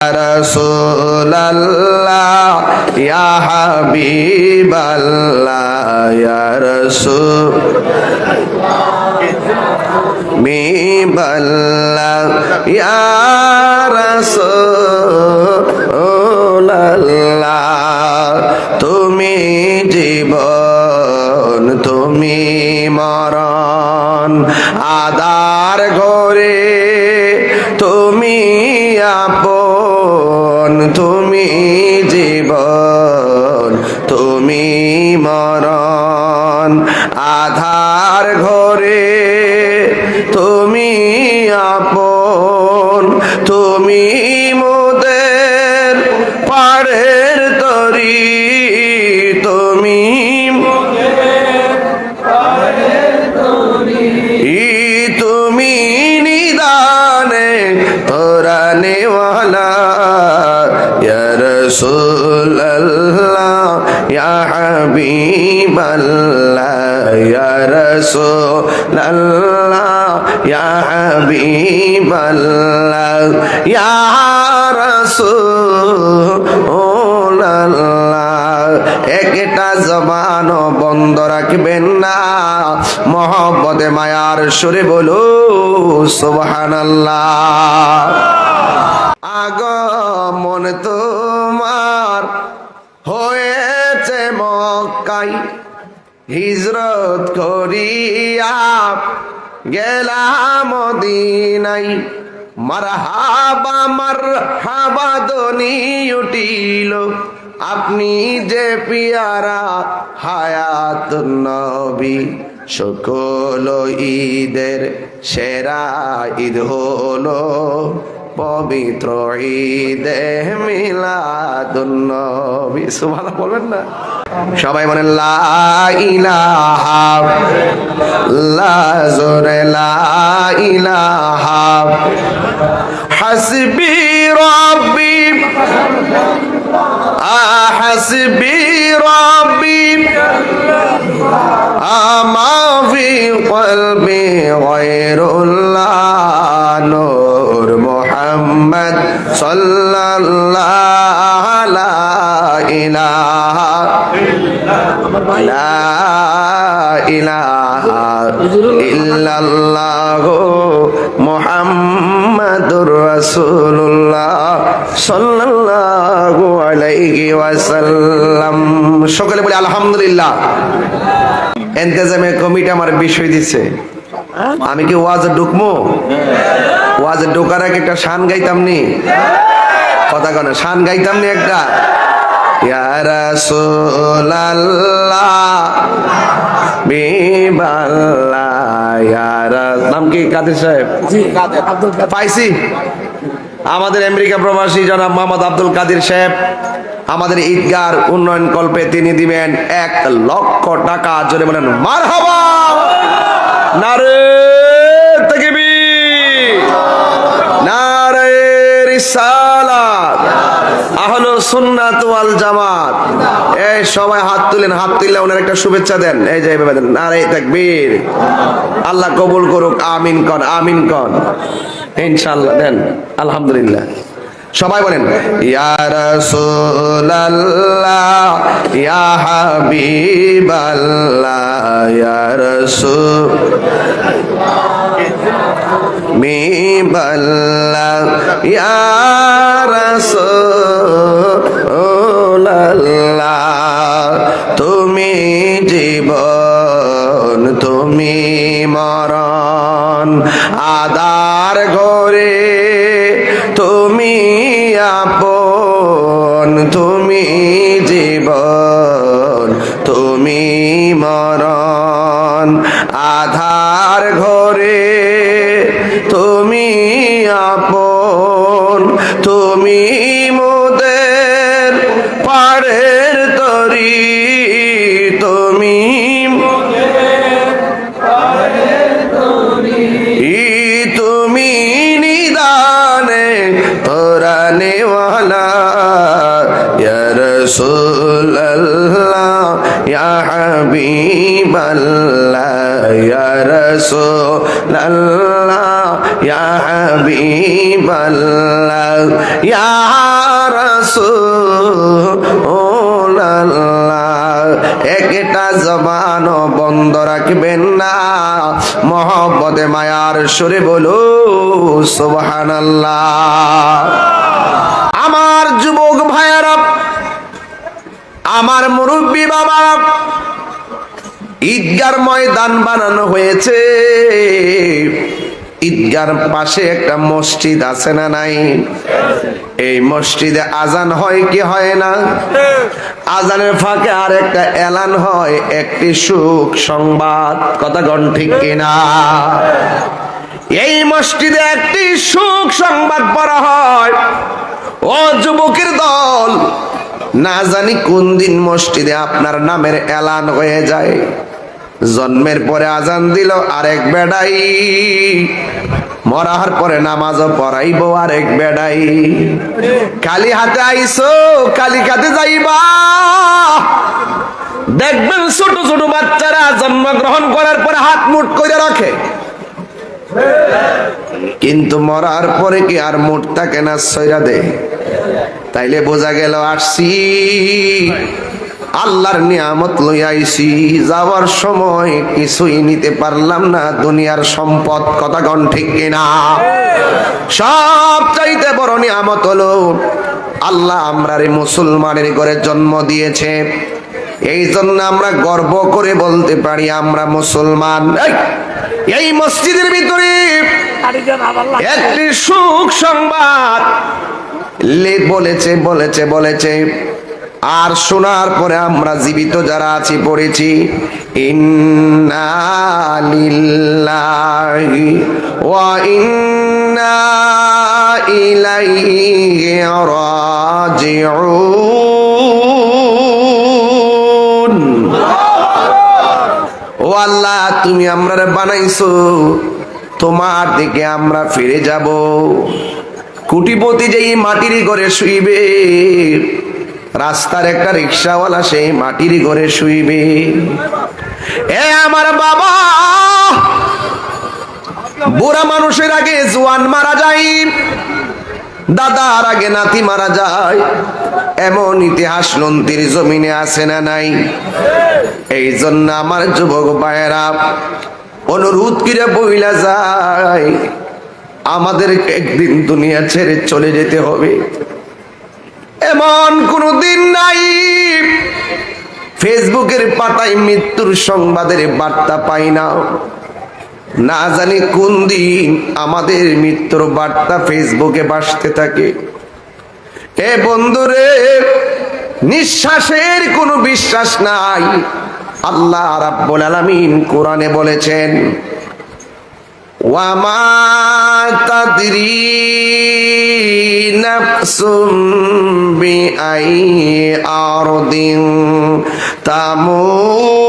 Rasulullah ya Habiballah ya Rasulullah ya Rasulullah তুমি জীবন তুমি মরণ আদার ঘরে তুমি আপন তুমি জীবন তুমি মরণ আধার ঘরে তুমি আপন তুমি মোদের পাড়ের তরি তুমি তুমি নিদানে তোরানেওয়ালা ইয়া রাসূলুল্লাহ ইয়া হাবিবাল্লাহ ইয়া রাসূলুল্লাহ ইয়া হাবিবাল্লাহ ইয়া রাসূলুল্লাহ একটা জবান বন্ধ রাখবেন না মহব্বতে মায়ার সুরে বলো সুবহানাল্লাহ আগমন তোমার হয়েছে মক্কায় হিজরত করিয়া গেলাম মদিনায় মারহাবা ধ্বনি উঠিল আপনি যে পিয়ারা হায়াত নবী সকল ঈদের সেরা ঈদ হলো পবিত্র ঈদে মিলাদুন নবী সুবহানাল্লাহ বলবেন না সবাই বলেন লা ইলাহা ইল্লাল্লাহ জোরে লা ইলাহা হাসবি রব্বি হাসবি রব্বি আমা ফি কলবি গায়রুল্লাহ নূর মুহাম্মদ সাল্লাল্লাহু লা ইলাহা লা ইলাহা ইল্লাল্লাহ মুহাম্মাদুর রাসূলুল্লাহ সাল্লাল্লাহু আলাইহি ওয়াসাল্লাম সকলে বলি আলহামদুলিল্লাহ ইন্তেজামে কমিটি আমার বিষয় দিচ্ছে আমি কি ওয়াজে ঢুকমু ওয়াজে ঢোকার আগে একটা শান গাইতাম নি কথা কন শান গাইতাম নি একটা ইয়া রাসূলুল্লাহ বিবাল্লাহ ইয়া নাম কি কাদের সাহেব জি কাদের আব্দুল কাদের পাইছি আমাদের আমেরিকা প্রবাসী জনাব মোহাম্মদ আব্দুল কাদের সাহেব আমাদের ঈদগার উন্নয়ন কল্পে তিনি দিবেন 1 লক্ষ টাকা জোরে বলেন মারহাবা নারে তাকবীর নারে রিসালাত আহলুস সুন্নাত ওয়াল জামাত এই সবাই হাত তুলেন হাত তুললে ওনার একটা শুভেচ্ছা দেন এই যে এইভাবে দেন নারে তাকবীর আল্লাহ কবুল করুক আমিন কন ইনশাআল্লাহ দেন আলহামদুলিল্লাহ সবাই বলেন ইয়া রাসূলুল্লাহ ইয়া হাবিবাল্লাহ ইয়া রাসূলুল্লাহ ইয়া রাসূলুল্লাহ তুমি জীবন তুমি মরণ আদার ঘরে তুমি আপন তুমি জীবন তুমি মরণ আধার ঘরে তুমি আপন তুমি মোদের পাড়ের তরি তুমি তুমি নিদানে তোরানেওয়ালা ইয়া রাসূলুল্লাহ ইয়া হাবিবাল্লাহ ইয়া রাসূল ইয়া হাবিবাল্লাহ ইয়া রাসূলুল্লাহ। একটা জবান বন্ধ রাখবেন না, মহব্বতে মায়ার সুরে বলো সুবহানাল্লাহ। আমার যুবক ভাইয়েরা, আমার মুরব্বী বাবা, ঈদগার ময়দান বানানো হয়েছে। ঈদগার পাশে একটা মসজিদ আছে না নাই? এই মসজিদে আজান হয় কি হয় না? আজানের ফাঁকে আর একটা এলান হয়, একটি সুখ সংবাদ। কথা কোন ঠিক কিনা? এই মসজিদে একটি সুখ সংবাদ পড়া হয়। ও যুবকের দল, না জানি কোন দিন মসজিদে আপনার নামের এলান হয়ে যায়। জন্মের পরে আজান দিল আরেক বেড়াই, মরার পরে নামাজও পড়াইবো আরেক বেড়াই। খালি হাতে আইসো, খালি হাতে যাইবা। দেখবেন ছোট ছোট বাচ্চারা জন্মগ্রহণ করার পরে হাত মুঠ করে রাখে, কিন্তু মরার পরে কি আর মুঠ থাকে না, সইরা দে। তাইলে বোঝা গেল আসছি আল্লাহর নিয়ামত লই আইছি, যাওয়ার সময় কিছুই নিতে পারলাম না দুনিয়ার সম্পদ। কথা কোন ঠিক কিনা? সব চাইতে বড় নিয়ামত হলো আল্লাহ আমরারে মুসলমানের ঘরে জন্ম দিয়েছে। এই জন্য আমরা গর্ব করে বলতে পারি আমরা মুসলমান। এই মসজিদের ভিতরে একটি সুখ সংবাদ বলেছে বলেছে বলেছে, আর শোনার পরে আমরা জীবিত যারা আছি পড়েছি ইন্না লিল্লাহি ওয়া ইন্না ইলাইহি রাজিউন। ও আল্লাহ, তুমি আমরারে বানাইছো, তোমার দিকে আমরা ফিরে যাব। কোটিপতি যেই মাটির ঘরে শুইবে, রাস্তার একটা রিক্সাওয়ালা সেই মাটির ঘরে শুইবে। এ আমার বাবা, বুড়া মানুষের আগে জোয়ান মারা যায়, দাদার আগে নাতি মারা যায়, এমন ইতিহাস লন্তির জমিনে আছে না নাই? এই জন্য আমার যুবক ভাইয়েরা অনুরোধ করে বইলা যায়, আমাদের একদিন দুনিয়া ছেড়ে চলে যেতে হবে। এমন কোন দিন নাই ফেসবুকের পাতায় মৃত্যুর সংবাদের বার্তা পাই না। না জানি কোন দিন আমাদের মৃত্যুর বার্তা ফেসবুকে ভাসতে থাকে। এ বন্ধুরে, নিঃশ্বাসের কোনো বিশ্বাস নাই। আল্লাহ রাব্বুল আলামিন কোরআনে বলেছেন, ওয়ামা তাদরি নাফসুম বিআইয়ি আরদিন তামুত।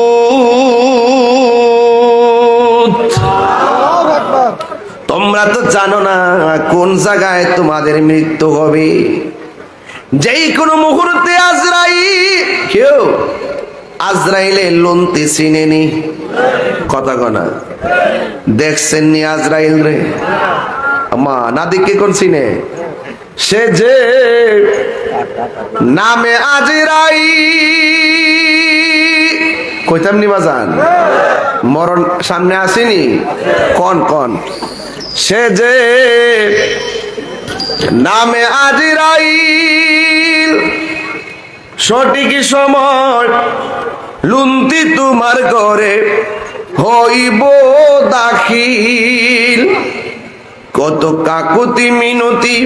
তোমরা তো জানো না কোন জায়গায় তোমাদের মৃত্যু হবে। যেই কোনো মুহূর্তে আজরাইলের লন্তি চিনেনি। কথা কনা দেখছেন নি আজরাইল রে? মা না দেখে কোন চিনে? সে যে নামে আজরাইল, কইতাম নি বাজান, মরণ সামনে আসেনি। কোন কোন সে যে নামে আজরাইল, সঠিক সময় লুন্তি তোমার ঘরে হইব দাখিল। কত কাকুতি মিনতি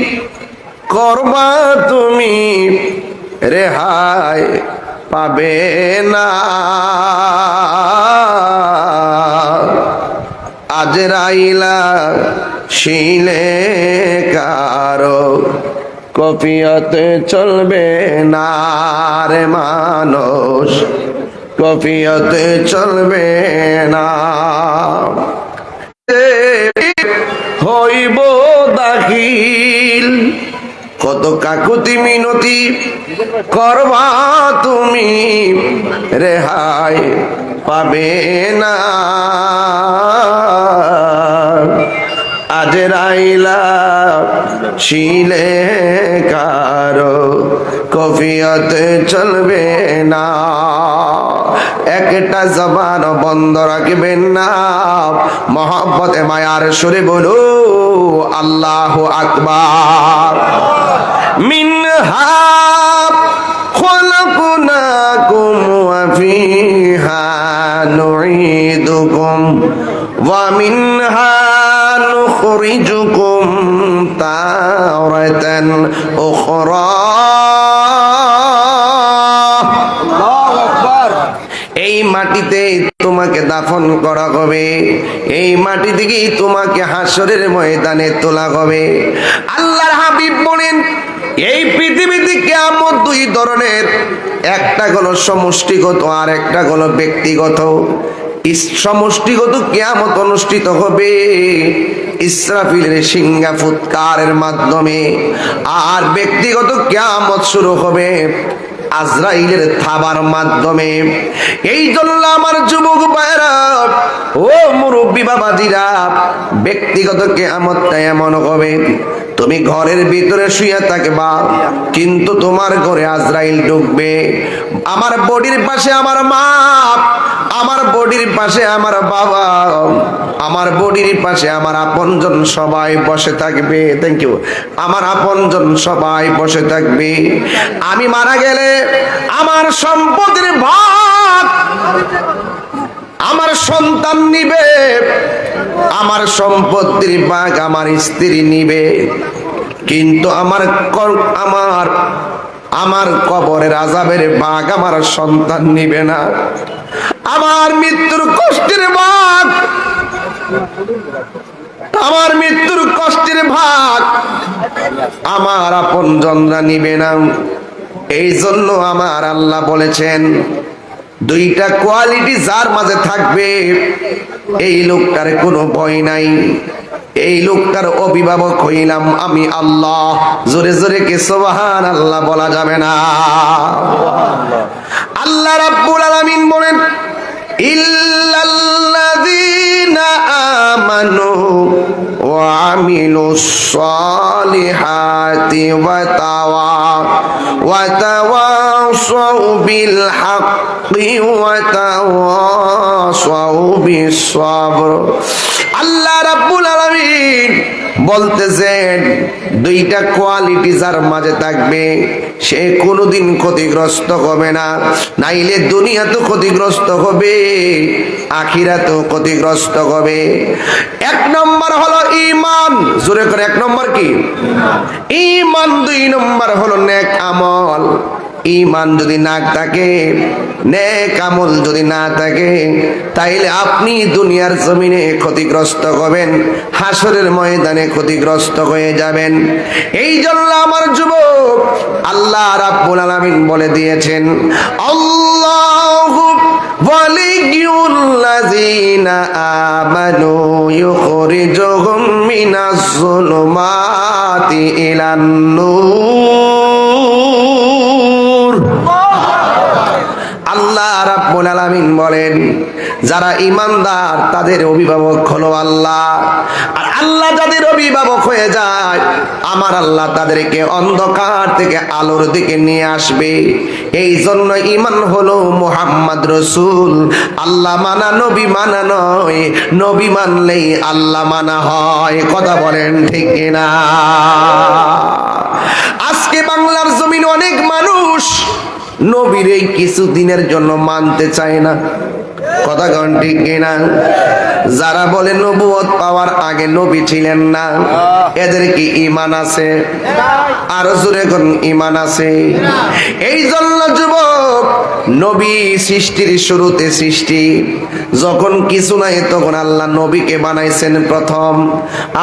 করবা তুমি, রেহাই পাবে না। আজরাইলা শিলে কারো কফিয়তে চলবে না রে মানুষ, কফিয়তে চলবে না। হইব দাখিল, কত কাকুতি মিনতি করবা তুমি, রেহাই পাবে না। আজরাইলা শিলে কারো কফিয়ত চলবে না, একটা জবান বন্ধ রাখবেন না, মহব্বতে মায়ার সুরে বলো আল্লাহু আকবার। মিনহা খলাকনাকুম ওয়া ফিহা নুঈদুকুম ওয়া মিনহা নুখরিজুকুম তারাতান উখরা। এই মাটিতে তোমাকে দাফন করা হবে, এই মাটি থেকেই তোমাকে হাসরের ময়দানে তোলা হবে। আল্লাহর হাবিব বলেন এই পৃথিবীতে কিয়ামত দুই ধরনের, একটা হলো সমষ্টিগত আর একটা হলো ব্যক্তিগত। সমষ্টিগত কিয়ামত অনুষ্ঠিত হবে ইসরাফিলের সিংহা ফুৎকারের মাধ্যমে, আর ব্যক্তিগত কিয়ামত শুরু হবে আজরাইলের থাবার মাধ্যমে। এই জন্য আমার যুবক ভাইরা ও মুরব্বী বাবাজিরা, ব্যক্তিগত কিয়ামতটা এমন হবে তুমি ঘরের ভিতরে শুয়ে থাকবা, কিন্তু তোমার ঘরে আজরাইল ঢুকবে। আমার বডির পাশে আমার মা, আমার বডির পাশে আমার বাবা, আমার বডির পাশে আমার আপনজন সবাই বসে থাকবে। Thank you. আমার আপনজন সবাই বসে থাকবে। আমি মারা গেলে আমার সম্পদের ভাগ আমার সন্তান নিবে, আমার সম্পত্তির ভাগ আমার স্ত্রী নিবে, কিন্তু আমার কবরের আযাবের ভাগ আমার সন্তান নিবে না। আমার মৃত্যুর কষ্টের ভাগ, আমার মৃত্যুর কষ্টের ভাগ আমার আপনজনরা নিবে না। এই জন্য আমার আল্লাহ বলেছেন দুইটা কোয়ালিটি যার মাঝে থাকবে এই লোকটার কোনো ভয় নাই, এই লোকটার অভিভাবক হইলাম আমি আল্লাহ। জোরে জোরে কে সুবহানাল্লাহ বলা যাবে না? আল্লাহ রাব্বুল আলামিন বলেন ইল্লাল্লাযীনা আমানু ওয়া আমিলুস সালিহাতি ওয়া তাওয়াসাউ বিল হাক্কি ওয়া তাওয়াসাউ বিস সাবর। আল্লাহ রাব্বুল আলামিন বলতেছেন দুইটা কোয়ালিটি যার মাঝে থাকবে সে কোনোদিন ক্ষতিগ্রস্ত হবে না, নাইলে দুনিয়া তো ক্ষতিগ্রস্ত হবে, আখিরাতেও ক্ষতিগ্রস্ত হবে। এক নম্বর হলো ঈমান, জোরে করে এক নম্বর কি? ঈমান। দুই নম্বর হলো নেক আমল। ঈমান যদি না থাকে, নেক আমল যদি না থাকে, তাইলে আপনি দুনিয়ার জমিনে ক্ষতিগ্রস্ত হবেন, হাসরের ময়দানে ক্ষতিগ্রস্ত হয়ে যাবেন। এই জন্য আমার যুবক আল্লাহ রাব্বুল আলামিন বলে দিয়েছেন আল্লাহু ওয়ালিয়ুল্লাযীনা আমানু ইউখরিজুহুম মিনাজ যুলুমাতি ইলান নূর। আল্লাহ রাব্বুল আলামিন বলেন যারা ঈমানদার তাদের অভিভাবক হলো আল্লাহ, আর আল্লাহ যাদের অভিভাবক হয়ে যায় আমার আল্লাহ তাদেরকে অন্ধকার থেকে আলোর দিকে নিয়ে আসবে। এই জন্য ঈমান হলো মুহাম্মদ রাসূল, আল্লাহ মানা নবী মানা নয়, নবী মানলেই আল্লাহ মানা হয়। কথা বলেন ঠিক কিনা? আজকে বাংলার জমিনে অনেক মানুষ নবীর এই কিছুদিনের জন্য মানতে চায় না। কথা কন ঠিক কিনা? যারা বলে নবুয়ত পাওয়ার আগে নবী ছিলেন না, এদের কি ঈমান আছে? আরো জোরে কোন ঈমান আছে? এই জন্য যুবক নবী সৃষ্টির শুরুতে সৃষ্টি যখন কিছু নাই তখন আল্লাহ নবীকে বানাইছেন প্রথম,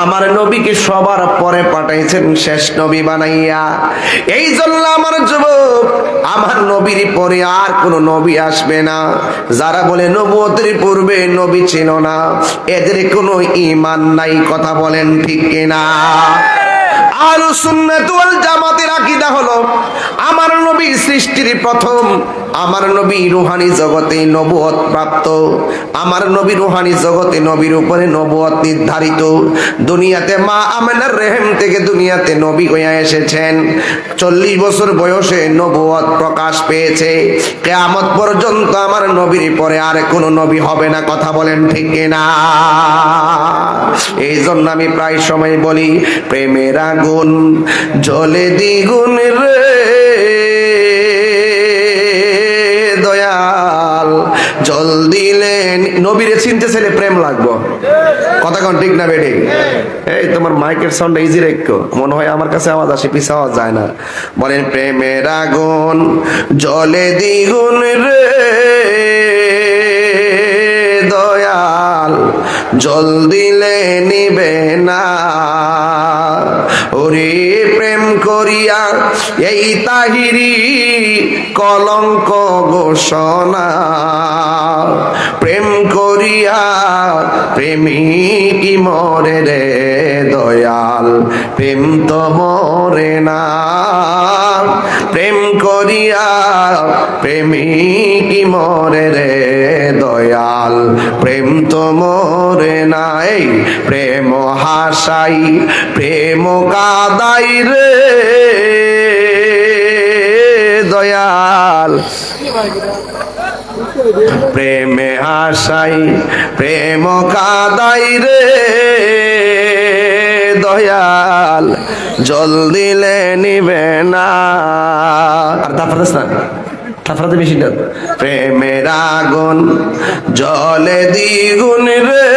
আমার নবীকে সবার পরে পাঠাইছেন শেষ নবী বানাইয়া। এই জন্য আমার যুবক আমার নবীর পরে আর কোন নবী আসবে না। যারা বলে নবুয়তের পূর্বে নবী ছিল না, এদের কোনো ঈমান নাই। কথা বলেন ঠিক কিনা? আহলুস সুন্নাত ওয়াল জামাতের আকীদা হলো আমার নবী সৃষ্টি সৃষ্টির প্রথম আমার নবী রুহানি জগতে নবুয়ত প্রাপ্ত, আমার নবী রুহানি জগতে নবীর উপরে নবুয়ত নির্ধারিত। দুনিয়াতে মা আমেনার রেহেম থেকে দুনিয়াতে নবী হইয়া এসেছেন। 40 বছর বয়সে নবুয়ত প্রকাশ পেয়েছে। কিয়ামত পর্যন্ত আমার নবীর পরে আর কোনো নবী হবে না। কথা বলেন ঠিক কিনা? এই জন্য আমি প্রায় সময় বলি, প্রেমের আগুন জ্বলে দ্বিগুণ রে দয়াল, জল দিলে নবীরে চিনতে চাইলে প্রেম লাগবো। কথা কোন ঠিক না বেডি? এই তোমার মাইকের সাউন্ড ইজি রেখো, মনে হয় আমার কাছে আওয়াজ আসে, পিছে আওয়াজ যায় না। বলেন প্রেমের আগুন জ্বলে দ্বিগুণ রে দয়াল, জল দিলে নিবে না। ওরে প্রেম করিয়া এই তাহিরি কলঙ্ক ঘোষণা, প্রেম করিয়া প্রেমিক মরে রে দয়াল, প্রেম তো মরে না। প্রেম করিয়া প্রেমিক মরে রে দয়াল, প্রেম তো মরে না। এই প্রেম হাসাই প্রেম কাদাই রে দয়াল, প্রেমে হাসাই প্রেম কাদাই রে দয়াল, জল দিলে নিবে না। আর তারপরে তারপরে বেশি না, প্রেমের আগুন জলে দ্বিগুণ রে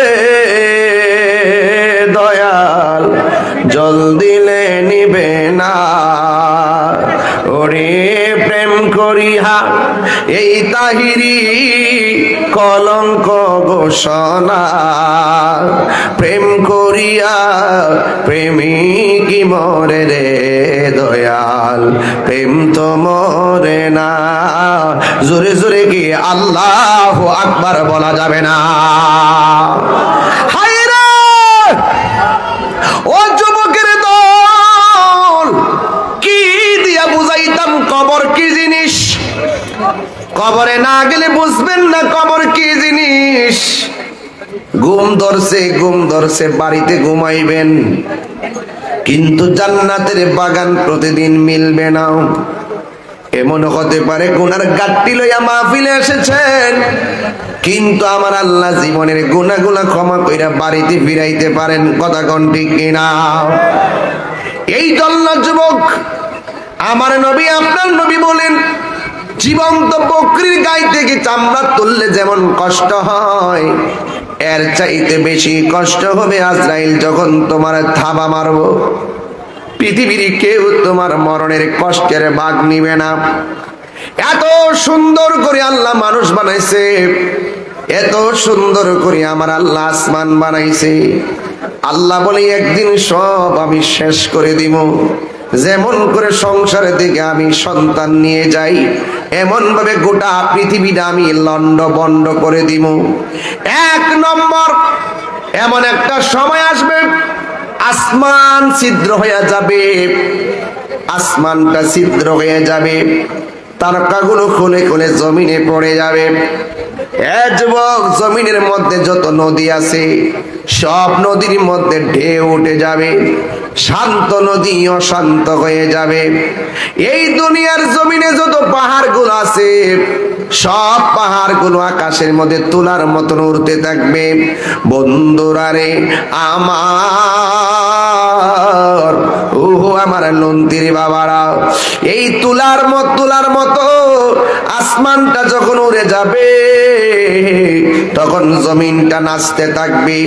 দয়াল, জল দিলে নিবে না। ওরে প্রেম করিয়া এই তাহিরি কলঙ্ক ঘোষণা, প্রেম করিয়া প্রেমিক মরে রে দয়াল, প্রেম তো মরে না। জোরে জোরে কি আল্লাহু আকবার বলা যাবে না? হায়রে ও যুবকের দল, কি দিয়া বুঝাইতাম কবর কি জিনিস? কবরে না গেলে বুঝবেন না কবর কি জিনিস। ঘুম ধরছে বাড়িতে ঘুমাইবেন, কিন্তু জান্নাতের বাগান প্রতিদিন মিলবে না। এমন হতে পারে গুনার গাট্টি লইয়া মাহফিলে এসেছেন, কিন্তু আমার আল্লাহ জীবনের গুনাহগুলো ক্ষমা কইরা বাড়িতে ফিরাইতে পারেন। কথা কোন ঠিক কিনা? এই জন্য যুবক, আমার নবী আপনার নবী বলেন, জীবন্ত বকরির গায়ে থেকে চামড়া তুললে যেমন কষ্ট হয়, এর চাইতে বেশি কষ্ট হবে আজরাইল যখন তোমার থাবা মারবো। পৃথিবীর কেউ তোমার মরণের কষ্টের ভাগ নিবে না। এত সুন্দর করে আল্লাহ মানুষ বানাইছে, এত সুন্দর করে আমার আল্লাহ আসমান বানাইছে। আল্লাহ বলে একদিন সব আমি শেষ করে দিব। যেমন করে সংসারের দিকে আমি সন্তান নিয়ে যাই, এমন ভাবে গোটা পৃথিবীটা আমি লন্ড বন্ড করে দিব। 1 নম্বর, এমন একটা সময় আসবে আসমান ছিদ্র হয়ে যাবে, আসমানটা ছিদ্র হয়ে যাবে, তারকাগুলো খুলে খুলে জমিনে পড়ে যাবে। যুবক, জমিনের মধ্যে যত নদী আছে সব নদীর মধ্যে ঢেউ উঠে যাবে, শান্ত নদী অশান্ত হয়ে যাবে। এই দুনিয়ার জমিনে যত পাহাড়গুলো আছে সব পাহাড়গুলো আকাশের মধ্যে তুলার মতন উড়তে থাকবে। বন্ধুরা রে আমার, ওহো আমার লন্তির বাবারা, এই তুলার মতো আসমানটা যখন উড়ে যাবে তখন জমিনটা নাচতে থাকবে।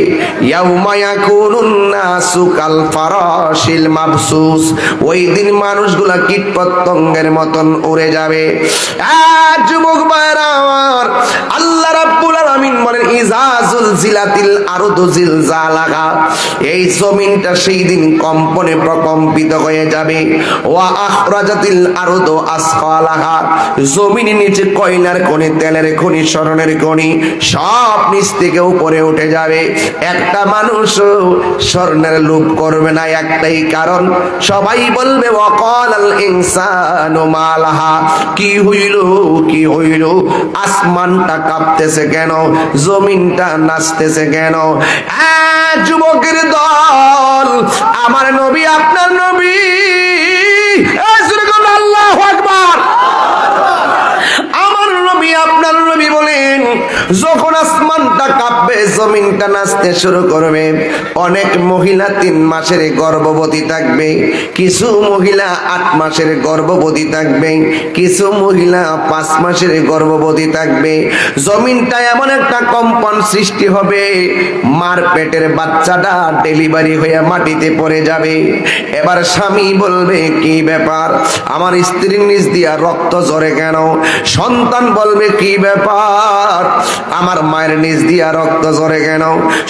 ইয়াউমা ইয়াকুনুন নাসু কাল ফারাশিল মাবসুস, ওই দিন মানুষগুলা কীট পতঙ্গের মতন উড়ে যাবে। যুবক ভাইরা আমার, আল্লাহ রাব্বুল আলামিন বলেন ইজা জুলজিলাতিল আরদু জিলজালাহা, এই জমিনটা সেই দিন কম্পনে প্রকম্পিত হয়ে যাবে। ওয়া আখরাজাতিল আরদু আসকালাহা, জমিনের নিচে কয়লার খনি, তেলের খনি, স্বর্ণের খনি গনি সব নিচ থেকে উপরে উঠে যাবে। একটা মানুষ স্বর্ণের লোভ করবে না, একটাই কারণ, সবাই বলবে ওয়াকালাল ইনসানু মালাহা, কি হইল কি হইল, আসমানটা কাঁপতেছে কেন, জমিনটা নাচতেছে কেন? যুবকের দল, আমার নবী আপনার নবী, আল্লাহু আকবার, আমার নবী আপনার নবী বলেন যখন আসমানটা কাঁপবে, জমিনটা নাচতে শুরু করবে, অনেক মহিলা 3 মাসের গর্ভবতী থাকবে, কিছু মহিলা 8 মাসের গর্ভবতী থাকবে, কিছু মহিলা 5 মাসের গর্ভবতী থাকবে। জমিনটা এমন একটা কম্পন সৃষ্টি হবে, মার পেটের বাচ্চাটা ডেলিভারি হয়ে মাটিতে পড়ে যাবে। এবার স্বামী বলবে কি ব্যাপার, আমার স্ত্রীর নিচ দিয়া রক্ত ঝরে কেন? সন্তান বলবে কি ব্যাপার, আমার মায়ের নিচ দিয়া রক্ত ঝরে কেন?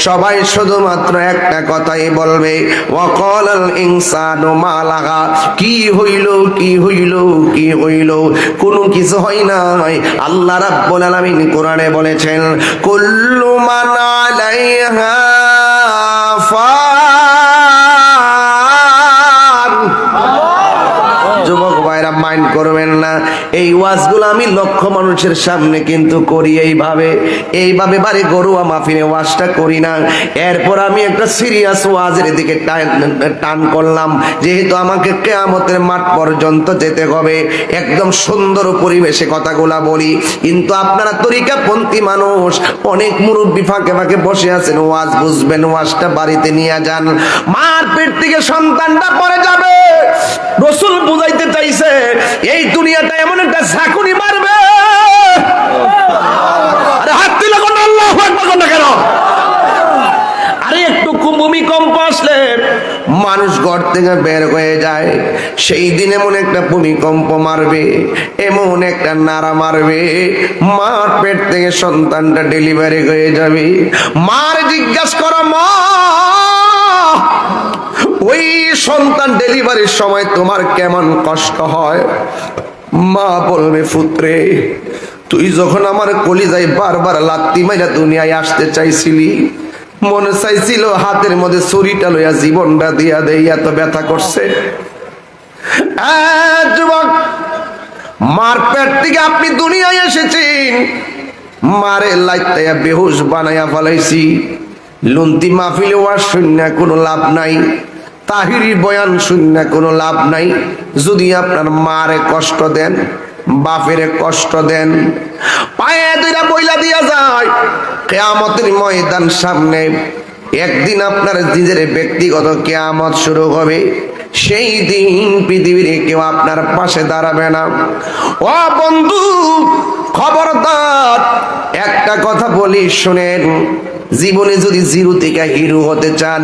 সবাই শুধুমাত্র একটা কথাই বলবে ওয়াকালাল ইনসানু মা লাহা, কি হইল কি হইল কি হইল? কোনো কিছু হয় নাই। আল্লাহ রাব্বুল আলামিন কোরআনে বলেছেন কুল্লু মান আলাইহা ফান। যুবক ভাইরা মাইন্ড করবেন না, এই ওয়াজগুলো আমি লক্ষ মানুষের সামনে কিন্তু করি এইভাবে বাড়ি গরুয়া মাহফিলে ওয়াজটা করি না। এরপর আমি একটা সিরিয়াস ওয়াজের দিকে টান করলাম, যেহেতু আমাকে কিয়ামতের মাঠ পর্যন্ত যেতে হবে, একদম সুন্দর পরিবেশে কথাগুলা বলি। কিন্তু আপনারা তরিকাপন্থী মানুষ, অনেক মুরব্বী ফাঁকে ফাঁকে বসে আছেন, ওয়াজ বুঝবেন, ওয়াজটা বাড়িতে নিয়ে যান। মার পেট থেকে সন্তানটা পড়ে যাবে, রাসূল বুঝাইতে চাইছে এই দুনিয়াটা এমন একটা ঝাঁকুনি মারবে। আরে হাত দিলে কোন আল্লাহু আকবার কোন কেন? আরে একটু ভূমিকম্প আসলে মানুষ ঘর থেকে বের হয়ে যায়, সেই দিন এমন একটা ভূমিকম্প মারবে, এমন একটা নাড়া মারবে, মার পেট থেকে সন্তানটা ডেলিভারি হয়ে যাবে। মার জিজ্ঞাসা করো, মা ওই সন্তান ডেলিভারির সময় তোমার কেমন কষ্ট হয়? মা বলবে পুত্রে, তুই যখন আমার কলিজায় বারবার লাত্তি মাইরা দুনিয়ায় আসতে চাইছিলি, মনে চাইছিল হাতের মধ্যে ছুরিটা লইয়া জীবনটা দিয়া দেই, এত ব্যথা করছে। যুবক, মার পেট থেকে আপনি দুনিয়ায় এসেছেন, মারে লাইতাইয়া বেহুশ বানাইয়া ফেলাইছি। লুন্তি মাহফিলে ওয়াজ শুননা কোনো লাভ নাই, তাহিরি বয়ান শুননা কোনো লাভ নাই। যদি আপনার মারে কষ্ট দেন, বাপের কষ্ট দেন, পায়ে দুইটা বইলা দিয়া যায়, কিয়ামতের ময়দান সামনে, একদিন আপনার নিজের ব্যক্তিগত কিয়ামত শুরু হবে। সেই দিন পৃথিবীর কেউ আপনার পাশে দাঁড়াবে না। ও বন্ধু, খবরদার, একটা কথা বলি শুনেন, জীবনে যদি জিরো থেকে হিরো হতে চান,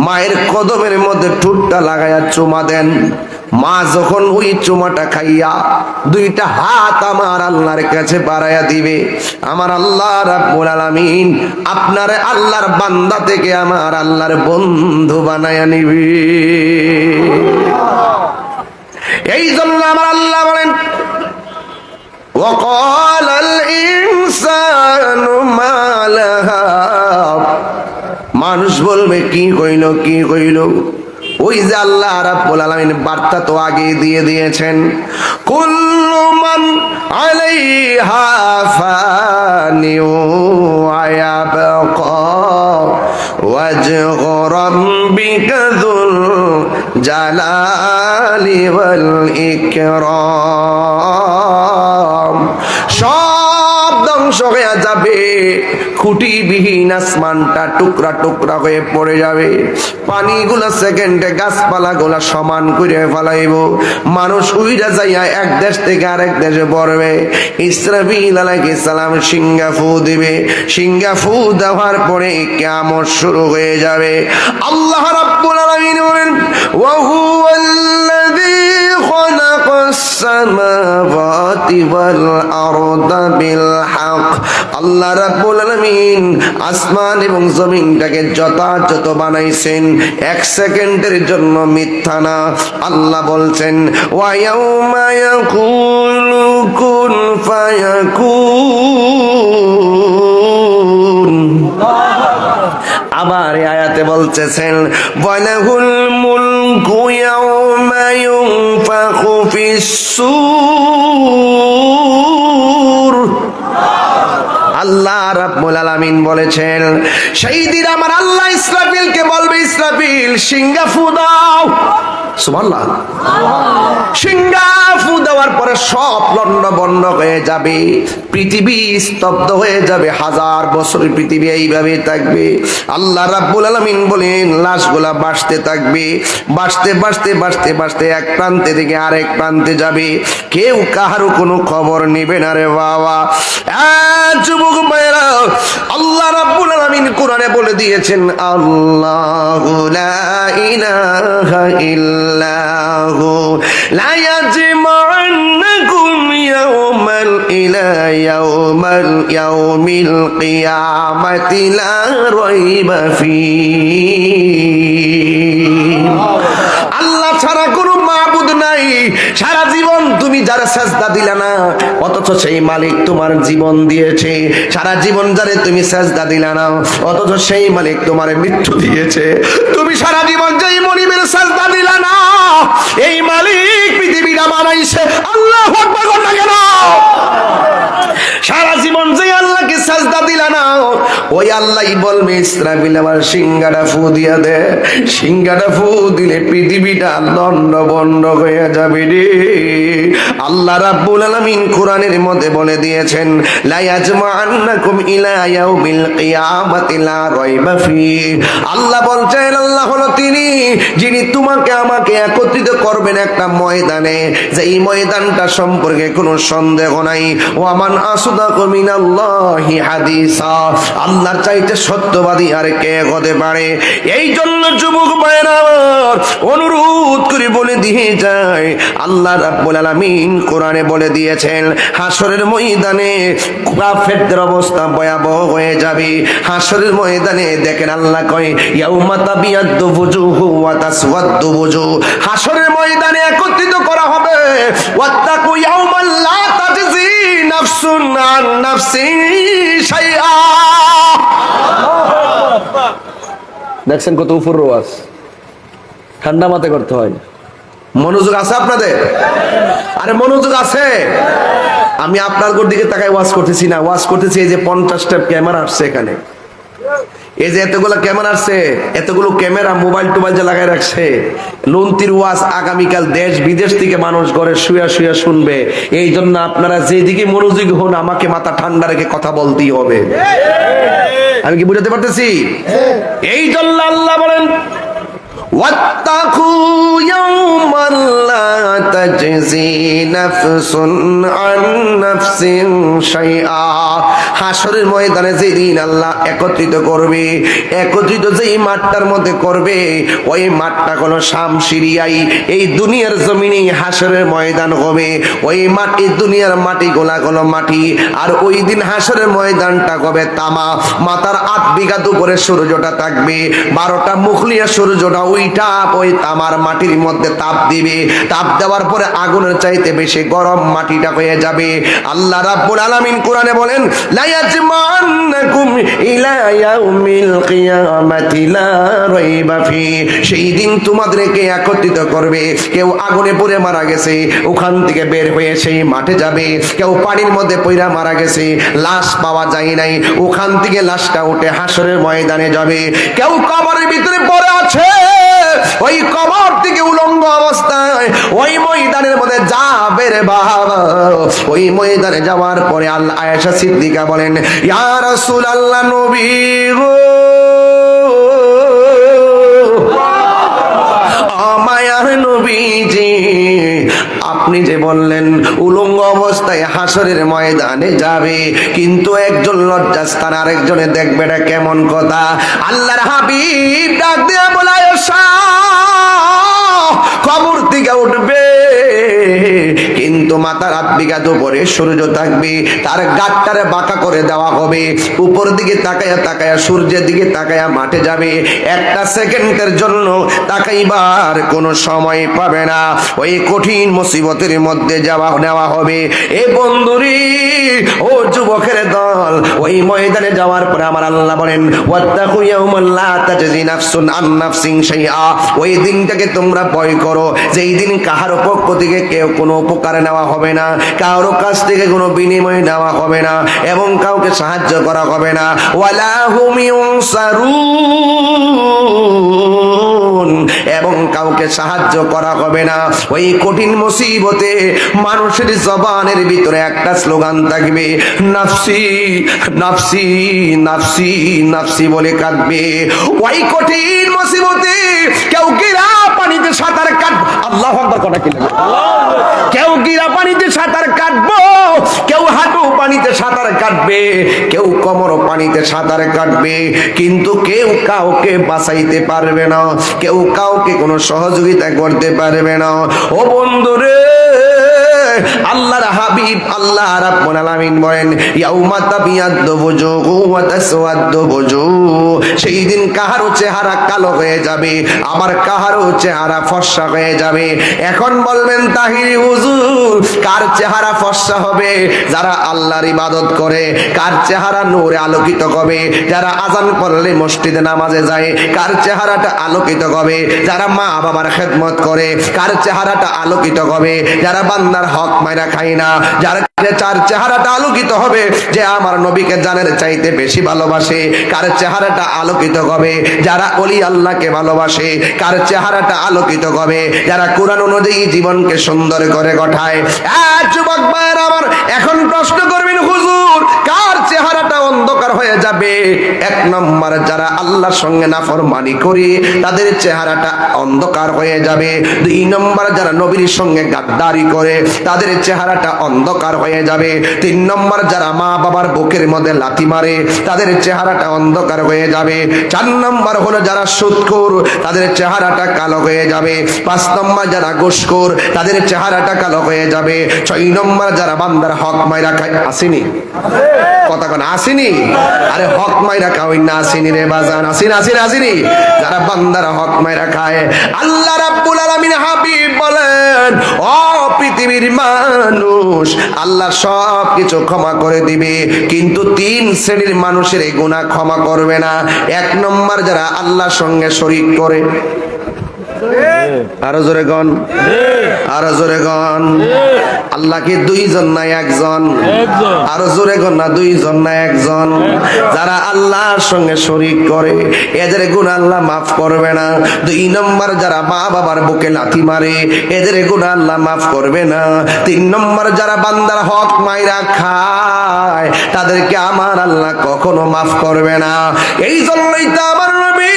মায়ের কদমের মধ্যে ঠোঁটটা লাগাইয়া চুমা দেন। মা যখন ওই চুমাটা খাইয়া 2টা হাত আমার আল্লাহর কাছে বাড়াইয়া দিবে, আমার আল্লাহ রাব্বুল আলামিন আপনারে আল্লাহর বান্দা থেকে আমার আল্লাহর বন্ধু বানাইয়া নিবে। এই জন্য আমার আল্লাহ বলেন ওয়াকালাল ইনসানু মা লাহা, মানুষ বলবে কি কইল কি কইল? ওই যে আল্লাহ রাব্বুল আলামিন বার্তা তো আগে দিয়ে দিয়েছেন, কুল্লু মান আলাইহা ফানি ওয়া ইয়াবকা ওয়াজহু রাব্বিকা যুল জালালি ওয়াল ইকরাম। সব ধ্বংস হয়ে যাবে, খুঁটিবিহীন আসমানটা টুকরা টুকরা হয়ে পড়ে যাবে, পানিগুলা সেকেন্ডে গাছপালা গুলা সমান করে ফেলাইব, মানুষ উইরা যাইয়া এক দেশ থেকে আরেক দেশে পড়বে। ইসরাফিল আলাইহিস সালাম সিংহা ফু দিবে, সিংহা ফু দেওয়ার পরে কিয়ামত শুরু হয়ে যাবে। আল্লাহ রাব্বুল আলামিন বলেন ওয়া হুয়াল্লাযী খালাকাস সামাওয়াতি ওয়াল আরদা বিল হক। আল্লাহ রাব্বুল আলামিন আসমান এবং জমিনটাকে যথাযথ বানাইছেন, 1 সেকেন্ডের জন্য মিথ্যা না। আল্লাহ বলছেন ওয়া ইয়াউমা ইয়াকুলু কুন ফায়াকুন। আবার এই আয়াতে বলতেছেন ওয়ালাহুল মুলকু ইয়াউমা ইউনফাখু ফিস-সূর। আল্লাহ রাব্বুল আলামিন বলেছেন সেই দিন আমার আল্লাহ ইসরাফিলকে বলবে, ইসরাফিল সিংহা ফু দাও। সুবহানাল্লাহ। সিংহা ফু দেওয়ার পরে সব লন্ড বন্ড হয়ে যাবে, পৃথিবী স্তব্ধ হয়ে যাবে, হাজার বছর পৃথিবী এইভাবে থাকবে। আল্লাহ রাব্বুল আলামিন বলেন লাশগুলা বাসতে থাকবে, বাসতে বাসতে বাসতে বাসতে এক প্রান্তে থেকে আরেক প্রান্তে যাবে, কেউ কাহারও কোনো খবর নেবে না রে বাবা। যুবক ভাইরা, আল্লাহ রাব্বুল আলামিন কোরআনে বলে দিয়েছেন আল্লাহু লা ইলাহা ইল্লাহু লা ইয়াজমা'ন্নাকুম ইয়াওমাল ইলা ইয়াউমিল কিয়ামাতি লা রাইবা ফীহি। আল্লাহ ছাড়া কোনো মাবুদ নাই। সারা জীবন তুমি যারা সাজদা দিলা না, অথচ সেই মালিক তোমার জীবন দিয়েছে। সারা জীবন যারে তুমি সাজদা দিলা না, অথচ সেই মালিক তোমার মৃত্যু দিয়েছে। তুমি সারা জীবন যেই মনিবের সাজদা দিলা না, এই মালিক পৃথিবীটা বানাইছে। আল্লাহু আকবার বল না কেন? সারা জীবন যে আল্লাহকে সাজদা দিলা না, ওই আল্লাহই বলবে ইসরাফিল আমার সিংহাটা ফু দিয়া দে। সিংহাটা ফু দিলে পৃথিবীটা লন্ড বন্ড হয়ে যাবে রে। আল্লাহ রাব্বুল আলামিন কোরআনের মধ্যে বলে দিয়েছেন লা ইয়াজমা'ন্নাকুম ইলা ইয়াউমিল কিয়ামাতি লা রাইবা ফীহি। আল্লাহ বলছেন আল্লাহ হলো তিনি যিনি তোমাকে আমাকে একত্রিত করবেন একটা ময়দানে, যেই ময়দানটা সম্পর্কে কোনো সন্দেহ নাই। ওয়ামান আসদাকু মিনাল্লাহি হাদিসা। আল্লাহর চাইতে সত্যবাদী আর কে হতে পারে? এই জন্য যুবক ভাইরা অনুরোধ করে বলে দিয়ে যায়, আল্লাহ রাব্বুল আলামিন কোরআনে বলে দিয়েছেন হাসরের ময়দানে কাফেরদের অবস্থা ভয়াবহ হয়ে যাবে। হাসরের ময়দানে দেখেন আল্লাহ কয় ইয়াউমা তাবিয়াদ্দু বুজুহু ওয়া তাসওয়াদ্দু বুজুহ। হাসরের ময়দানে একত্রিত করা হবে ওয়াত্তাকু ইয়াউমান লা তাজজি নাফসুন আন নাফসিন শাইআ। দেখছেন কত উপর রোয়াজ, ঠান্ডা মাথায় করতে হয়। মনোযোগ আছে আপনাদের? আরে মনোযোগ আছে? আমি আপনার দিকে তাকায় ওয়াজ করতেছি না, ওয়াজ করতেছি এই যে 50টা ক্যামেরা আসছে এখানে, এই যে এতগুলো ক্যামেরা আসছে, এতগুলো ক্যামেরা মোবাইল টোবাইল যে লাগাই রাখছে। লন্তির ওয়াজ আগামীকাল দেশ বিদেশ থেকে মানুষ ঘরে শুয়ে শুয়ে শুনবে। এই জন্য আপনারা যেদিকে মনোযোগী হন, আমাকে মাথা ঠান্ডা রেখে কথা বলতেই হবে। আমি কি বুঝাতে পারতেছি? এই জন্য আল্লাহ বলেন ওয়াত্তাকু ইয়াওমান লা তাজজি নাফসুন আন নাফসিন শাইআ। হাসরের ময়দানে যেদিন আল্লাহ একত্রিত করবে, একত্রিত যেই মাঠটার মধ্যে করবে, ওই মাঠটা হলো শাম সিরিয়াই। এই দুনিয়ার জমিনে হাসরের ময়দান হবে। ওই মাটি দুনিয়ার মাটিগুলা হলো মাটি, আর ওই দিন হাসরের ময়দানটা হবে তামা। মাথার 8 বিঘা উপরে সূর্যটা থাকবে, 12টা মুখলিয়া সূর্যটা ওইটা ওই তামার মাটির মধ্যে তাপ দিবে। তাপ দেওয়ার পরে আগুনের চাইতে বেশি গরম মাটিটা হয়ে যাবে। আল্লাহ রাব্বুল আলামিন কোরআনে বলেন লা ইয়াজমা'ন্নাকুম ইলা ইয়াউমিল কিয়ামাতি লা রাইবা ফি। সেই দিন তোমাদেরকে একত্রিত করবে। কেউ আগুনে পুড়ে মারা গেছে, ওখান থেকে বের হয়ে সেই মাঠে যাবে। কেউ পানির মধ্যে পইড়া মারা গেছে, লাশ পাওয়া যায় নাই, ওখান থেকে লাশটা উঠে হাসরের ময়দানে যাবে। কেউ কবরের ভিতরে পড়ে আছে, ওই কবর থেকে উলঙ্গ অবস্থায় ওই ময়দানের মধ্যে যাবে রে বাবা। ওই ময়দানে যাওয়ার পরে আল্লাহ আয়েশা সিদ্দিকা বলেন ইয়া রাসূলুল্লাহ, নবী গো, মায়ার নবীজি, আপনি যে বললেন উলঙ্গ অবস্থায় হাসরের ময়দানে যাবে, কিন্তু একজন লজ্জাস্থান আরেকজনে দেখবে, এটা কেমন কথা? আল্লাহর হাবিব ডাক দিয়ে বলে আয়েশা, কবর থেকে উঠবে, কিন্তু কিন্তু মাথার 8 বিঘাত উপরে সূর্য থাকবে, তার গাটটারে বাঁকা করে দেওয়া হবে, উপর দিকে তাকায়া তাকায়া সূর্যের দিকে তাকায়া মাঠে যাবে, একটা সেকেন্ডের জন্য তাকাইবার কোনো সময় পাবে না। ওই কঠিন মুসিবতের মধ্যে নেওয়া হবে। এ বন্ধুরি, ও যুবকের দল, ওই ময়দানে যাওয়ার পরে আমার আল্লাহ বলেন ওয়াত্তাকু ইয়াউমান লা তাজজি নাফসুন আন নাফসিন শাইআ, ওই দিনটাকে তোমরা ভয় করো, যেই দিন কাহার পক্ষ থেকে কেউ কোনো উপকার নেওয়া হবে না, কারো কাছ থেকে কোনো বিনিময় নেওয়া হবে না, এবং কাউকে সাহায্য করা হবে না। ওয়ালা হুম ইউনসারুন, এবং কাউকে সাহায্য করা হবে না। ওই কঠিন মুসিবতে মানুষের জবানের ভিতরে একটা স্লোগান থাকবে, নাফসি নাফসি নাফসি নাফসি বলে কাঁদবে। ওই কঠিন মুসিবতে কেউ গিরা পানিতে সাঁতার কাটবে, আল্লাহু আকবার কথা কি লাগে, কেউ গিরা পানিতে সাঁতার কাটবো, কেউ হাঁটু পানিতে সাঁতার কাটবে, কেউ কোমর পানিতে সাঁতার কাটবে, কিন্তু কেউ কাউকে বাঁচাইতে পারবে না, কেউ কাউকে কোনো সহযোগিতা করতে পারবে না। ও বন্ধুরে, আল্লাহর হাবিব আল্লাহ রাব্বুল আলামিন বলেন ইয়াউমা তাবিয়াদ্দু বুজুহু ওয়া তাসওয়াদ্দু বুজুহ, সেই দিন কাহারও চেহারা কালো হয়ে যাবে, আবার কাহারও চেহারা ফর্সা হয়ে যাবে। এখন বলবেন তাহিরি হুজুর, কার চেহারা ফর্সা হবে? যারা আল্লাহর ইবাদত করে। কার চেহারা নূরে আলোকিত হবে? যারা আজান পড়লে মসজিদে নামাজে যায়। কার চেহারাটা আলোকিত হবে? যারা মা বাবার খেদমত করে। কার চেহারাটা আলোকিত হবে? যারা বান্দার হক মাইরা খায় না। যার চেহারাটা আলোকিত হবে? যে আমার নবীকে জানের চাইতে বেশি ভালোবাসে। কার চেহারাটা আলোকিত হবে? যারা ওলি আল্লাহকে ভালোবাসে। কার চেহারাটা আলোকিত হবে? যারা কোরআন অনুযায়ী জীবনকে সুন্দর করে গঠায়। যুবক ভাইরা আমার, এখন প্রশ্ন করবেন হুজুর, কার চেহারাটা অন্ধকার হয়ে যাবে? এক নম্বর, যারা আল্লাহর সঙ্গে নাফরমানি করে তাদের চেহারাটা অন্ধকার হয়ে যাবে। দুই নম্বর, যারা নবীর সঙ্গে গাদ্দারি করে তাদের চেহারাটা অন্ধকার হয়ে যাবে। তিন নম্বর, যারা মা বাবার বুকের মধ্যে লাথি মারে তাদের চেহারাটা অন্ধকার হয়ে যাবে। চার নম্বর হলো যারা সুদখোর, তাদের চেহারাটা কালো হয়ে যাবে। পাঁচ নম্বর, যারা ঘুষখোর, তাদের চেহারাটা কালো হয়ে যাবে। ছয় নম্বর, যারা বান্দার হক মাইরা খায়। আসেনি কথা কোন? আসেনি? আরে হক মাইরা খাওয়াই না, আসেনি রে বাজান, আসেনি আসেনি আসেনি। যারা বান্দার হক মাইরা খায়, আল্লাহ রাব্বুল আলামিন হাবিব বলেন, ও পৃথিবীর মানুষ, আল্লাহ সব কিছু ক্ষমা করে দিবে, কিন্তু তিন শ্রেণীর মানুষের এই গুনাহ ক্ষমা করবে না। এক নম্বর, যারা আল্লাহর সঙ্গে শরীক করে। আরো জোরে গন, আরো জোরে গন। আল্লাহ কি দুইজন না একজন? আরো জোরে গন না, দুইজন না একজন। যারা আল্লাহর সঙ্গে শরীক করে এদের গুনাহ আল্লাহ মাফ করবে না। দুই নম্বর, যারা মা বাবার বুকে লাথি মারে এদের গুনাহ আল্লাহ মাফ করবে না। তিন নম্বর, যারা বান্দার হক মাইরা খায় তাদেরকে আমার আল্লাহ কখনো মাফ করবে না। এই জন্যই তো আমার নবী,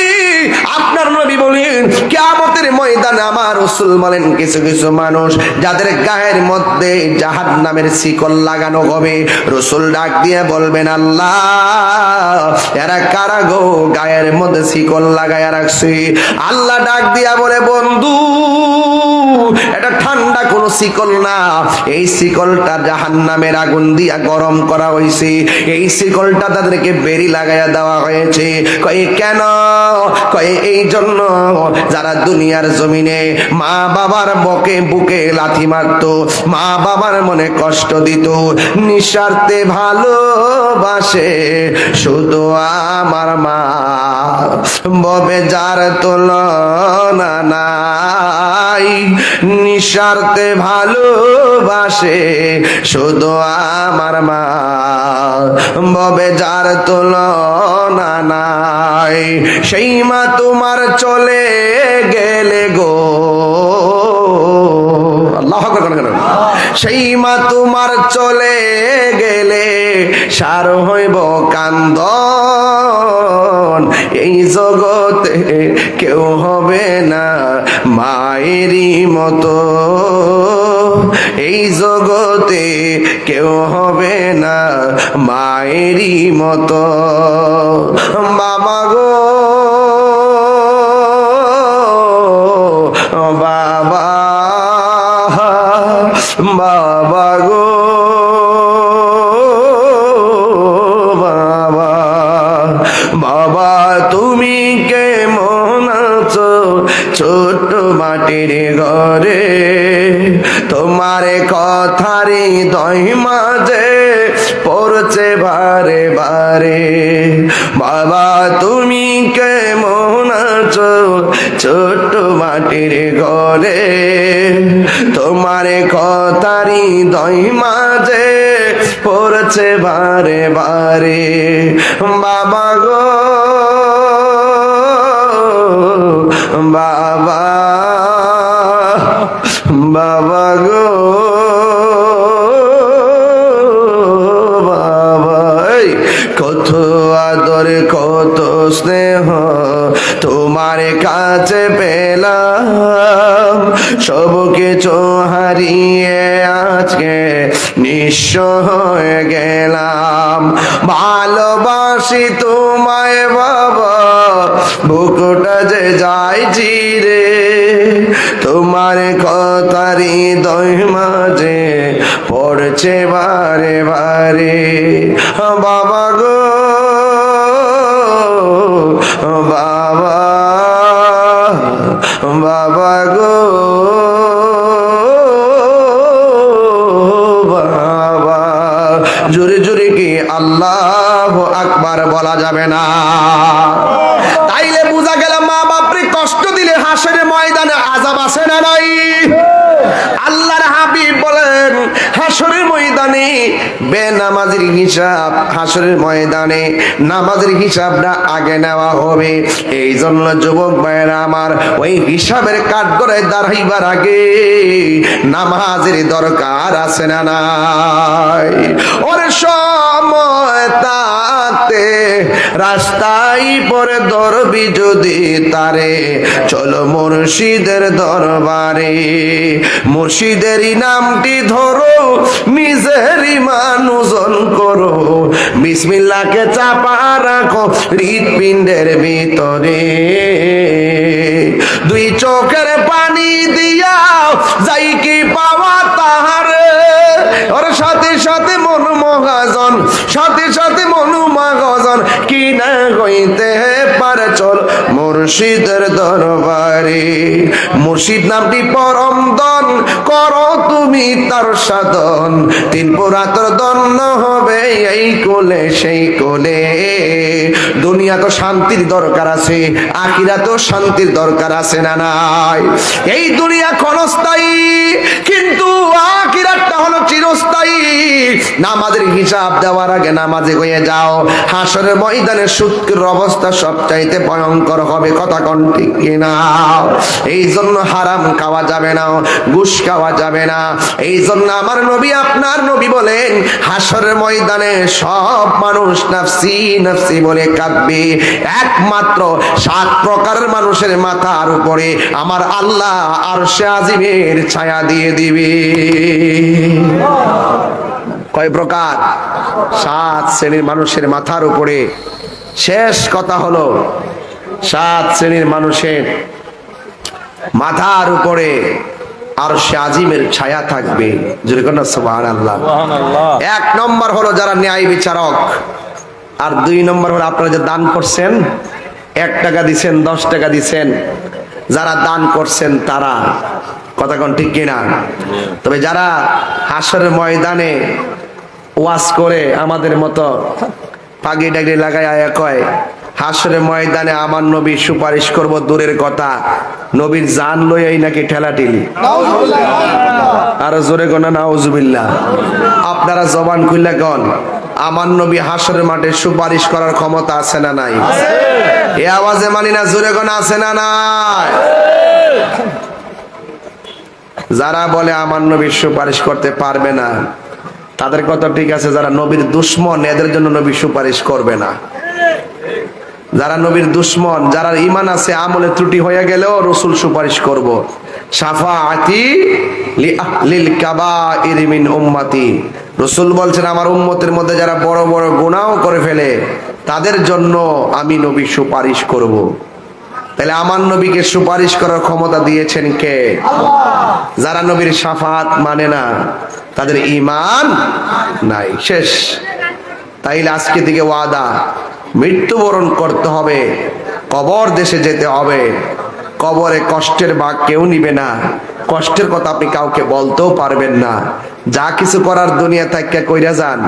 আপনার নবী বলেন, কিয়ামতের ময়দানে আমার রাসূল বলেন, কিছু কিছু মানুষ যাদের গায়ের মধ্যে জাহান্নামের শিকল লাগানো হবে, রাসূল ডাক দিয়ে বলবেন, আল্লাহ এরা কারা গো গায়ের মধ্যে শিকল লাগায়া রাখছে? আল্লাহ ডাক দিয়া বলে, বন্ধু, এটা ঠান্ডা কোনো শিকল না, এই শিকলটা জাহান্নামের আগুন দিয়া গরম করা হয়েছে। এই শিকলটা তাদেরকে বেরি লাগাইয়া দেওয়া হয়েছে। কয় কেন? কয় এই জন্য যারা দুনিয়ার জমিনে মা বাবার বুকে লাথি মারতো, মা বাবার মনে কষ্ট দিত, নিঃস্বার্থে ভালোবাসে শুধু আমার মা, ববে যার তুলনা নাই, নিঃস্বার্থে ভালোবাসে শুধু আমার মা, ববে যার তুলনা নাই। সেই মা তোমার চলে গেলে গো, আল্লাহু আকবার কেন? সেই মা তোমার চলে গেলে সার হইব কান্দন, এই জগতে কেউ হবে না মায়েরই মতো, এই জগতে কেউ হবে না মায়েরই মতো। বাবা গো বাবা, বাবা গো বাবা, বাবা তুমি কেমন আছো ছোট্ট মাটির ঘরে, তোমার কথারি দই মাঝে পড়ছে বারে বারে। বাবা তুমি কেমন আছো ছোট্ট মাটির ঘরে, তোমার কথারি দই মাঝে পড়ছে বারে বারে। বাবা গো বাবা, বাবা গো বাবা, কত আদর কত স্নেহ তোমার কাছে পেলাম, সব কিছু হারিয়ে আজকে নিঃস্ব হয়ে গেলাম। ভালোবাসি তোমায় বাবা, বুকটা যে যায় চিরে, তোমার কথারি দই মাঝে পড়ছে বারে বারে। বাবা গো বাবা, বাবা গো বাবা। জোরে জোরে কি আল্লাহু আকবার বলা যাবে না? তাইলে বুঝা গেল মা বাপরে কষ্ট দিলে হাসরের ময়দানে আযাব আছে না নাই? আল্লাহর হাবিব বলেন হাসরের ময়দানে বেনামাজির হিসাব, হাসরের ময়দানে নামাজের হিসাবটা আগে নেওয়া হবে। এই জন্য যুবক ভাইরা আমার, ওই হিসাবের কাঠগড়ায় দাঁড়াইবার আগে নামাজের দরকার আছে না নাই? ওরে সময় থাকতে রাস্তায় পরে ধরবি যদি তারে, চলো মুর্শিদের দরবারে। মুর্শিদেরই নামটি ধরো, নিজেরই মানুষজন করো, বিসমিল্লাহকে চাপা রাখো হৃৎপিণ্ডের ভিতরে। দুই চোখের পানি দিয়া যাই কি পাওয়া তাহারে, ওর সাথে সাথে মন মহাজন, সাথে সাথে মনু মহাজন, কি না হইতে পারে চল মুর্শিদের দরবারে। মুর্শিদ নামটি পরম দন, করো তুমি তার সাধন, তিন পুরাতর দন্ন হবে এই কোলে সেই কোলে। দুনিয়া তো শান্তির দরকার আছে, আখিরা তো শান্তির দরকার আছে না নাই? এই দুনিয়া ক্ষণস্থায়ী, কিন্তু আখিরাতটা হলো চিরস্থায়ী। নামাজের হিসাব দেওয়ার আগে নামাজে হয়ে যাও, হাসরের ময়দানে সুদকের অবস্থা সবচাইতে ভয়ঙ্কর হবে। কথা কোন ঠিক কিনা? এই জন্য হারাম খাওয়া যাবে না, ঘুষ খাওয়া যাবে না। এই জন্য আমার নবী, আপনার নবী বলেন হাসরের ময়দানে সব মানুষ নাফসি নাফসি বলে কাঁদবে, একমাত্র 7 প্রকারের মানুষের মাথার উপরে আমার আল্লাহ আরশে আজিমের ছায়া দিয়ে দিবে। কয় প্রকার? 7 শ্রেণীর মানুষের মাথার উপরে। শেষ কথা হলো 7 শ্রেণীর মানুষের মাথার উপরে আরশে আজিমের ছায়া থাকবে। জোরে কোন সুবহানাল্লাহ। 1 নম্বর হলো যারা ন্যায় বিচারক, আর 2 নম্বর হলো আপনারা যে দান করছেন, 1 টাকা দিছেন, 10 টাকা দিছেন, যারা দান করছেন তারা। কথা কোন ঠিক কিনা? তবে যারা হাসরের ময়দানে ওয়াজ করে আমাদের মতো পাগড়ি টাগড়ি লাগায় আয়া কয় হাসরের ময়দানে আমার নবী সুপারিশ করব, দূরের কথা নবীর জান লইয়াই নাকি ঠেলাঠেলি। আর জোরে কোন নাউজুবিল্লাহ। আপনারা জবান খুললে কোন আমার নবী হাসরের মাঠে সুপারিশ করার ক্ষমতা আছে না নাই? এই আওয়াজে মানি না, জোরে কোন আছে না নাই? যারা বলে আমার নবী সুপারিশ করতে পারবে না, তাদের কথা ঠিক আছে। যারা নবীর দুশ্মন, এদের জন্য নবী সুপারিশ করবে না। যারা নবীর দুশ্মন, যারা ঈমান আছে, আমলে ত্রুটি হয়ে গেলেও রাসূল সুপারিশ করব। শাফাআতি লিল কাবাইর মিন উম্মতি। রাসূল বলছেন আমার উম্মতের মধ্যে যারা বড় বড় গুনাহ করে ফেলে তাদের জন্য আমি নবী সুপারিশ করব। তাহলে আমার নবীকে সুপারিশ করার ক্ষমতা দিয়েছেন কে? যারা নবীর শাফাত মানে না তাদের ঈমান নাই, শেষ। তাইলে আজকে থেকে ওয়াদা, মৃত্যুবরণ করতে হবে, কবর দেশে যেতে হবে। কবরে কষ্টের ভাগ কেউ নিবে না, কষ্টের কথা আপনি কাউকে বলতেও পারবেন না। যা কিছু করার দুনিয়া থেকে কইরা যান,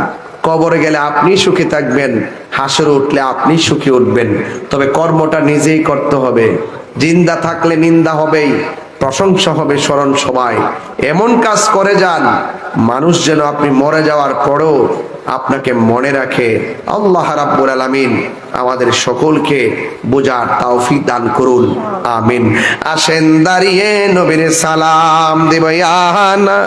কবরে গেলে আপনি সুখী থাকবেন, হাসরে উঠলে আপনি সুখী উঠবেন। তবে কর্মটা নিজেই করতে হবে। জিন্দা থাকলে নিন্দা হবেই, প্রশংসা হবে স্মরণ সবাই। এমন কাজ করে যান মানুষ যেন আপনি মরে যাওয়ার পরেও আপনাকে মনে রাখে। আল্লাহ রাব্বুল আলামিন আমাদের সকলকে বোঝার তৌফিক দান করুন, আমিন। আসেন দাঁড়িয়ে নবীর সালাম দেব ইয়ানা।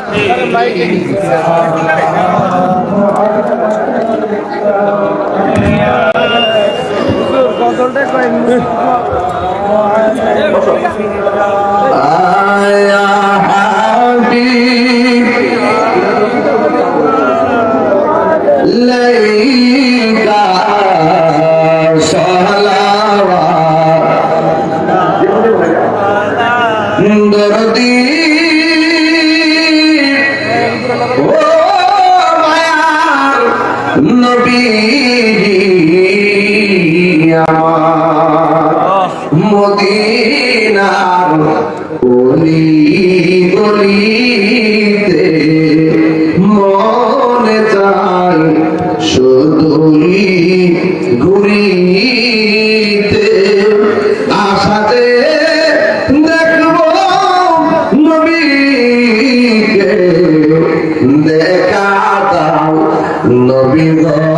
আয়া হাবিব লাইকা সালাওয়াত দরদি ও মায়ার নবী আমার মদিনার গলি গলিতে মনে চায় শুধুই ঘুরিতে। আশাতে দেখবো নবীকে, দেখা দাও নবী গো।